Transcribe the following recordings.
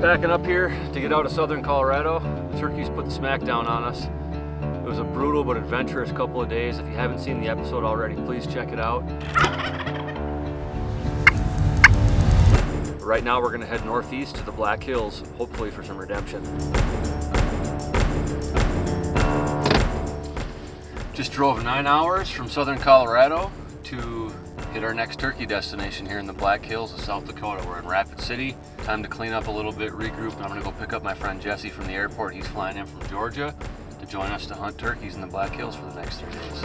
Packing up here to get out of southern Colorado. The turkeys put the smack down on us. It was a brutal but adventurous couple of days. If you haven't seen the episode already, please check it out. Right now we're gonna head northeast to the Black Hills, hopefully for some redemption. Just drove 9 hours from southern Colorado to hit our next turkey destination here in the Black Hills of South Dakota. We're in Rapid City. Time to clean up a little bit, regroup, and I'm gonna go pick up my friend Jesse from the airport. He's flying in from Georgia to join us to hunt turkeys in the Black Hills for the next 3 days.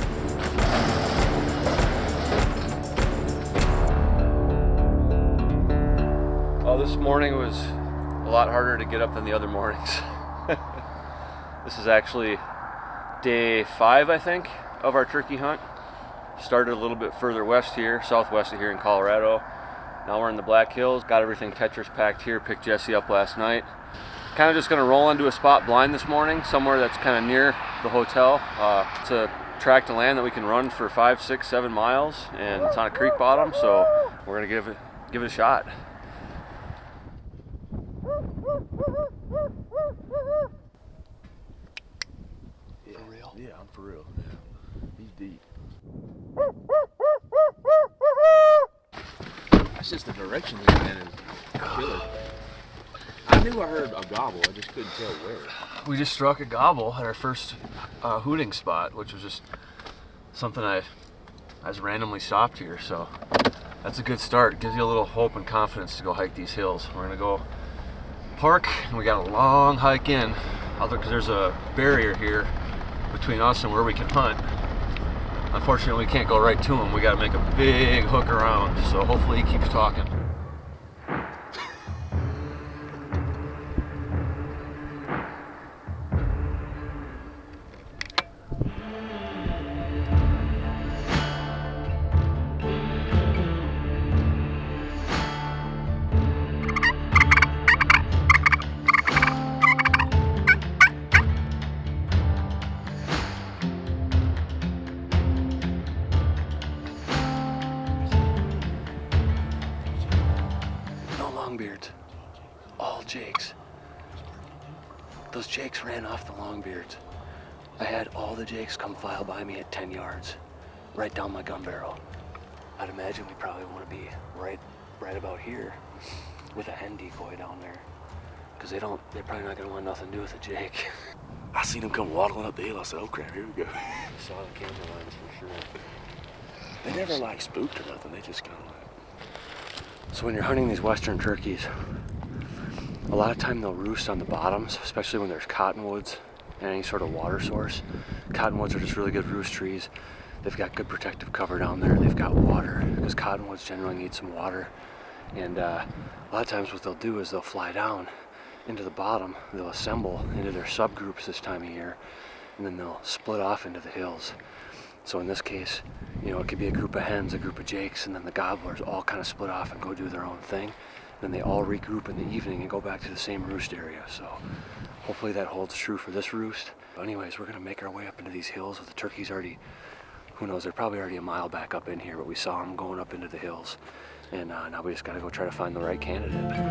Oh, this morning was a lot harder to get up than the other mornings. This is actually day 5, I think, of our turkey hunt. Started a little bit further west here, southwest of here in Colorado. Now we're in the Black Hills. Got everything Tetris packed here, picked Jesse up last night. Kind of just gonna roll into a spot blind this morning, somewhere that's kind of near the hotel. It's a tract of land that we can run for 5, 6, 7 miles, and it's on a creek bottom, so we're gonna give it a shot. For real? Yeah, I'm for real. Yeah. He's deep. That's just the direction this man is killer. I knew I heard a gobble, I just couldn't tell where. We just struck a gobble at our first hooting spot, which was just something I just randomly stopped here, so that's a good start. It gives you a little hope and confidence to go hike these hills. We're gonna go park, and we got a long hike in, because there's a barrier here between us and where we can hunt. Unfortunately, we can't go right to him. We got to make a big hook around, so hopefully he keeps talking. Longbeards, all jakes. Those jakes ran off the longbeards. I had all the jakes come file by me at 10 yards, right down my gun barrel. I'd imagine we probably want to be right about here with a hen decoy down there, because they're probably not gonna want nothing to do with a jake. I seen him come waddling up the hill. I said, oh crap, here we go. Saw the camera lines for sure. They never like spooked or nothing, they just kind of like. So when you're hunting these western turkeys, a lot of time they'll roost on the bottoms, especially when there's cottonwoods and any sort of water source. Cottonwoods are just really good roost trees. They've got good protective cover down there. They've got water, because cottonwoods generally need some water. And a lot of times what they'll do is they'll fly down into the bottom. They'll assemble into their subgroups this time of year, and then they'll split off into the hills. So in this case, you know, it could be a group of hens, a group of jakes, and then the gobblers all kind of split off and go do their own thing. Then they all regroup in the evening and go back to the same roost area. So hopefully that holds true for this roost. But anyways, we're gonna make our way up into these hills with the turkeys already, who knows, they're probably already a mile back up in here, but we saw them going up into the hills. And now we just gotta go try to find the right candidate.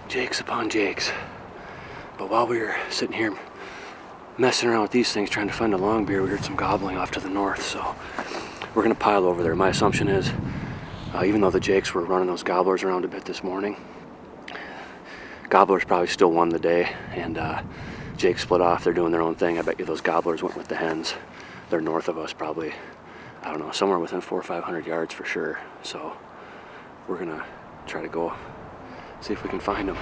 Jakes upon jakes. But while we were sitting here messing around with these things trying to find a longbeard, we heard some gobbling off to the north, so we're gonna pile over there. My assumption is, even though the jakes were running those gobblers around a bit this morning, gobblers probably still won the day, and jakes split off, they're doing their own thing. I bet you those gobblers went with the hens. They're north of us probably, I don't know, somewhere within 400 or 500 yards for sure. So we're gonna try to go see if we can find them.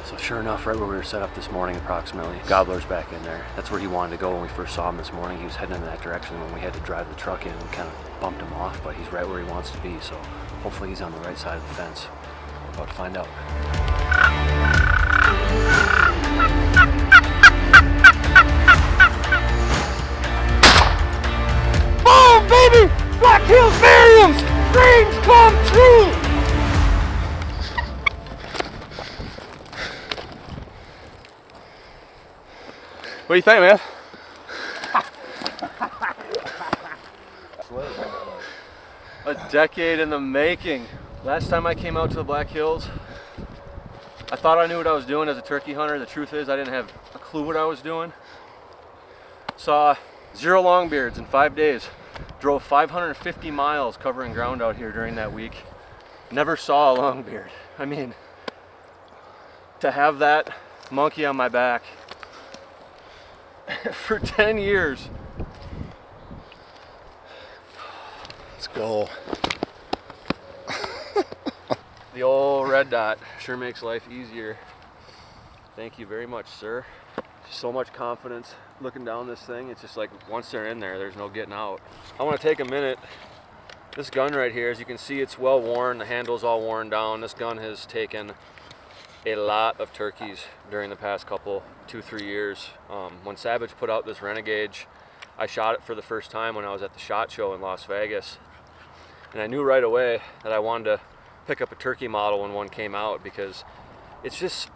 So Sure enough, right where we were set up this morning approximately, gobbler's back in there. That's where he wanted to go when we first saw him this morning. He was heading in that direction. When we had to drive the truck in, we kind of bumped him off, but he's right where he wants to be, so hopefully he's on the right side of the fence. We're about to find out. Boom, baby! Black Hills Merriam's dreams come true! What do you think, man? A decade in the making. Last time I came out to the Black Hills, I thought I knew what I was doing as a turkey hunter. The truth is I didn't have a clue what I was doing. Saw 0 longbeards in 5 days. Drove 550 miles covering ground out here during that week. Never saw a longbeard. I mean, to have that monkey on my back for 10 years. Let's go. The old red dot sure makes life easier. Thank you very much, sir. So much confidence looking down this thing. It's just like once they're in there, there's no getting out. I want to take a minute. This gun right here, as you can see, it's well worn. The handle's all worn down. This gun has taken a lot of turkeys during the past couple, 2-3 years. When Savage put out this Renegade, I shot it for the first time when I was at the SHOT Show in Las Vegas. And I knew right away that I wanted to pick up a turkey model when one came out, because it just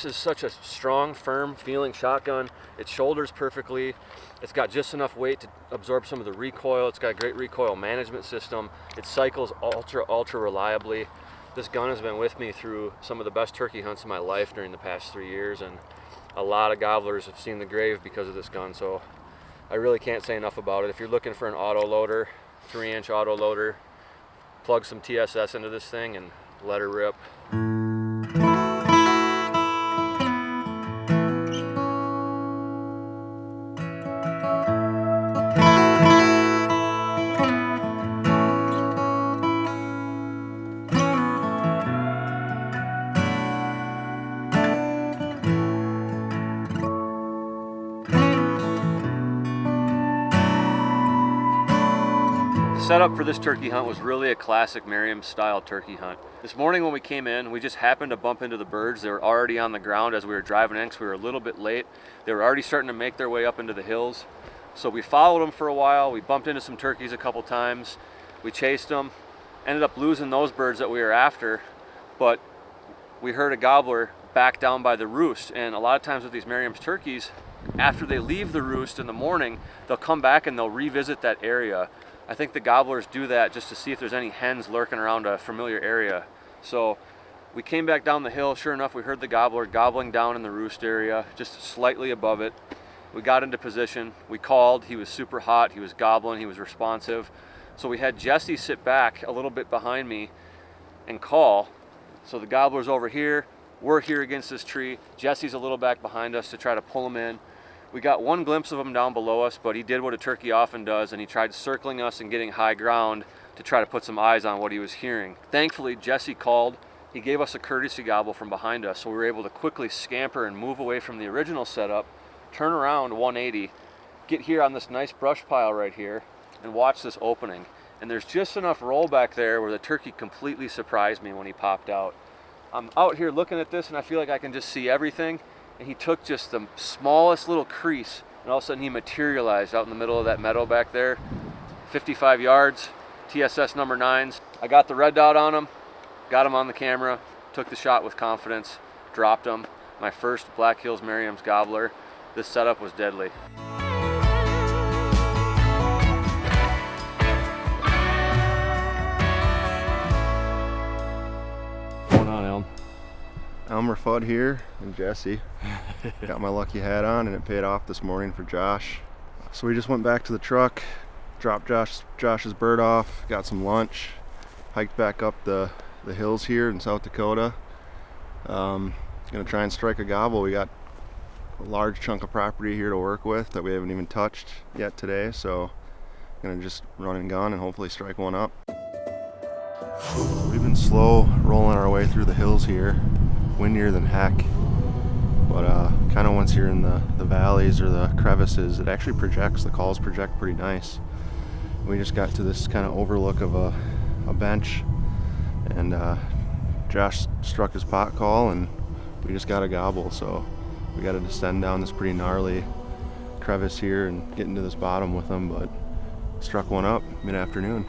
is such a strong, firm feeling shotgun. It shoulders perfectly. It's got just enough weight to absorb some of the recoil. It's got a great recoil management system. It cycles ultra reliably. This gun has been with me through some of the best turkey hunts of my life during the past 3 years, and a lot of gobblers have seen the grave because of this gun, so I really can't say enough about it. If you're looking for an auto loader, 3-inch auto loader, plug some TSS into this thing and let her rip. Setup for this turkey hunt was really a classic Merriam style turkey hunt. This morning when we came in, we just happened to bump into the birds. They were already on the ground as we were driving in because we were a little bit late. They were already starting to make their way up into the hills. So we followed them for a while. We bumped into some turkeys a couple times. We chased them, ended up losing those birds that we were after, but we heard a gobbler back down by the roost. And a lot of times with these Merriam's turkeys, after they leave the roost in the morning, they'll come back and they'll revisit that area. I think the gobblers do that just to see if there's any hens lurking around a familiar area. So we came back down the hill. Sure enough, we heard the gobbler gobbling down in the roost area, just slightly above it. We got into position. We called. He was super hot. He was gobbling. He was responsive. So we had Jesse sit back a little bit behind me and call. So the gobbler's over here. We're here against this tree. Jesse's a little back behind us to try to pull him in. We got one glimpse of him down below us, but he did what a turkey often does, and he tried circling us and getting high ground to try to put some eyes on what he was hearing. Thankfully, Jesse called. He gave us a courtesy gobble from behind us, so we were able to quickly scamper and move away from the original setup, turn around 180, get here on this nice brush pile right here, and watch this opening. And there's just enough roll back there where the turkey completely surprised me when he popped out. I'm out here looking at this, and I feel like I can just see everything. And he took just the smallest little crease, and all of a sudden he materialized out in the middle of that meadow back there. 55 yards, TSS number 9s. I got the red dot on him, got him on the camera, took the shot with confidence, dropped him. My first Black Hills Merriam's gobbler. This setup was deadly. What's going on, Elm? Elmer Fudd here, and Jesse. Got my lucky hat on, and it paid off this morning for Josh. So we just went back to the truck, dropped Josh's bird off, got some lunch, hiked back up the hills here in South Dakota. Gonna try and strike a gobble. We got a large chunk of property here to work with that we haven't even touched yet today, so gonna just run and gun and hopefully strike one up. We've been slow rolling our way through the hills here, windier than heck. But kind of once you're in the valleys or the crevices, it actually projects, the calls project pretty nice. We just got to this kind of overlook of a bench, and Josh struck his pot call and we just got a gobble. So we got to descend down this pretty gnarly crevice here and get into this bottom with him, but struck one up mid-afternoon.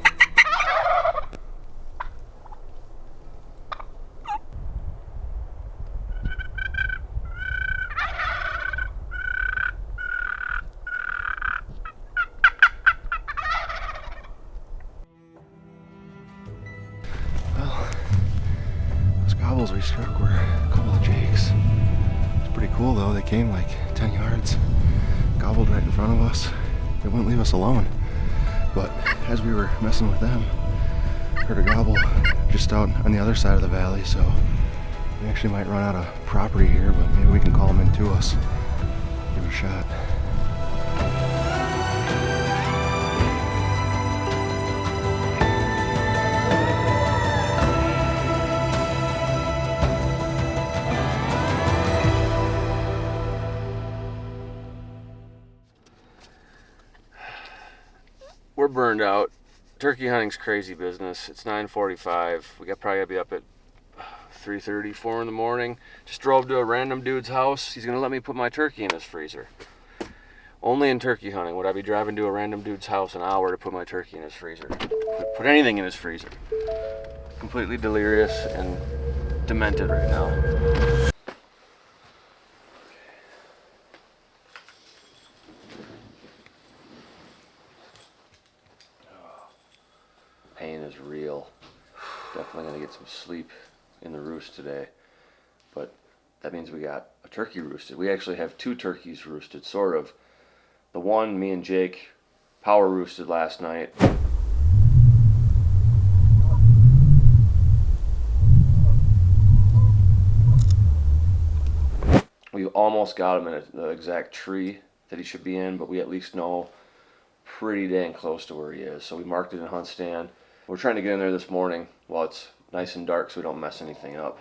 Gobbles we struck were a couple of jakes. It's pretty cool though. They came like 10 yards, gobbled right in front of us. They wouldn't leave us alone. But as we were messing with them, heard a gobble just out on the other side of the valley. So we actually might run out of property here, but maybe we can call them in to us. Give it a shot. We're burned out. Turkey hunting's crazy business. It's 9:45. We probably gotta be up at 3:30, 4 in the morning. Just drove to a random dude's house. He's gonna let me put my turkey in his freezer. Only in turkey hunting would I be driving to a random dude's house an hour to put my turkey in his freezer. Put anything in his freezer. Completely delirious and demented right now. Pain is real. Definitely gonna get some sleep in the roost today, but that means we got a turkey roosted. We actually have 2 turkeys roosted, sort of. The one me and Jake power roosted last night. We almost got him in the exact tree that he should be in, but we at least know pretty dang close to where he is. So we marked it in HuntStand. We're trying to get in there this morning while it's nice and dark so we don't mess anything up.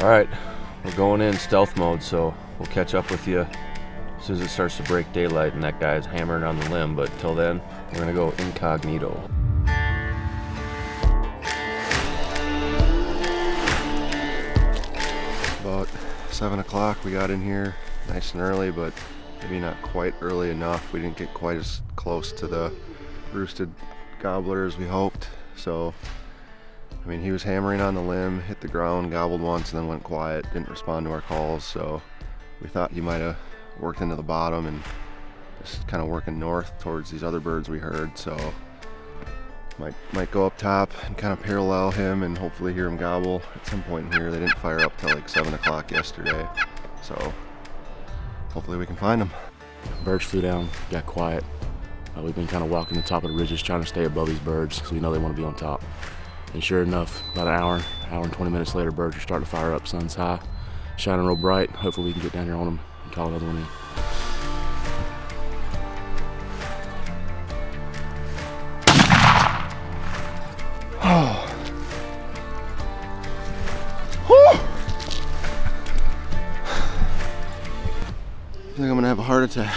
All right, we're going in stealth mode, so we'll catch up with you as soon as it starts to break daylight and that guy's hammering on the limb. But till then, we're gonna go incognito. About 7 o'clock we got in here, nice and early, but maybe not quite early enough. We didn't get quite as close to the roosted gobbler as we hoped. So, I mean, he was hammering on the limb, hit the ground, gobbled once, and then went quiet, didn't respond to our calls. So we thought he might have worked into the bottom and just kind of working north towards these other birds we heard. So might go up top and kind of parallel him and hopefully hear him gobble at some point in here. They didn't fire up till like 7 o'clock yesterday, so hopefully we can find him. Birds flew down, got quiet. We've been kind of walking the top of the ridges trying to stay above these birds because we know they want to be on top. And sure enough, about an hour and 20 minutes later, birds are starting to fire up. Sun's high, shining real bright. Hopefully we can get down here on them and call another one in. I think I'm gonna have a heart attack.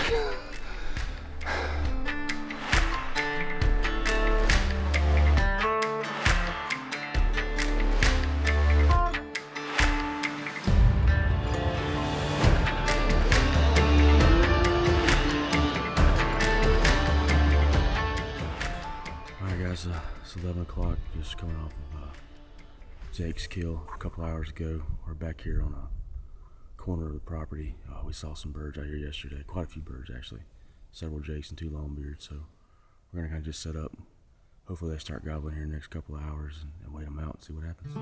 Alright guys, it's 11 o'clock, just coming off of Jake's kill a couple hours ago. We're back here on a corner of the property. We saw some birds out here yesterday, quite a few birds actually, several jakes and 2 longbeards. So we're gonna kind of just set up. Hopefully they start gobbling here in the next couple of hours and wait them out and see what happens.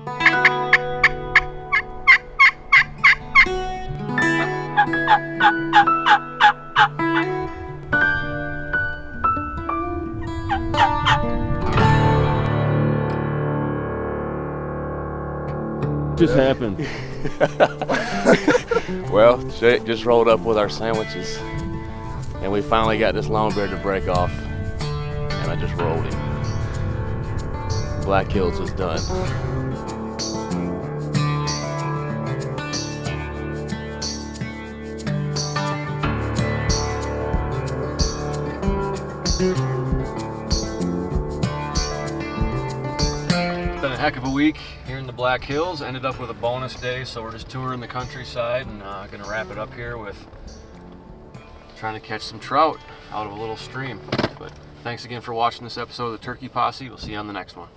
Just happened. Well, Jake just rolled up with our sandwiches and we finally got this longbeard to break off and I just rolled him. Black Hills is done. It's been a heck of a week here in the Black Hills. Ended up with a bonus day, so we're just touring the countryside and gonna wrap it up here with trying to catch some trout out of a little stream. But thanks again for watching this episode of the Turkey Posse. We'll see you on the next one.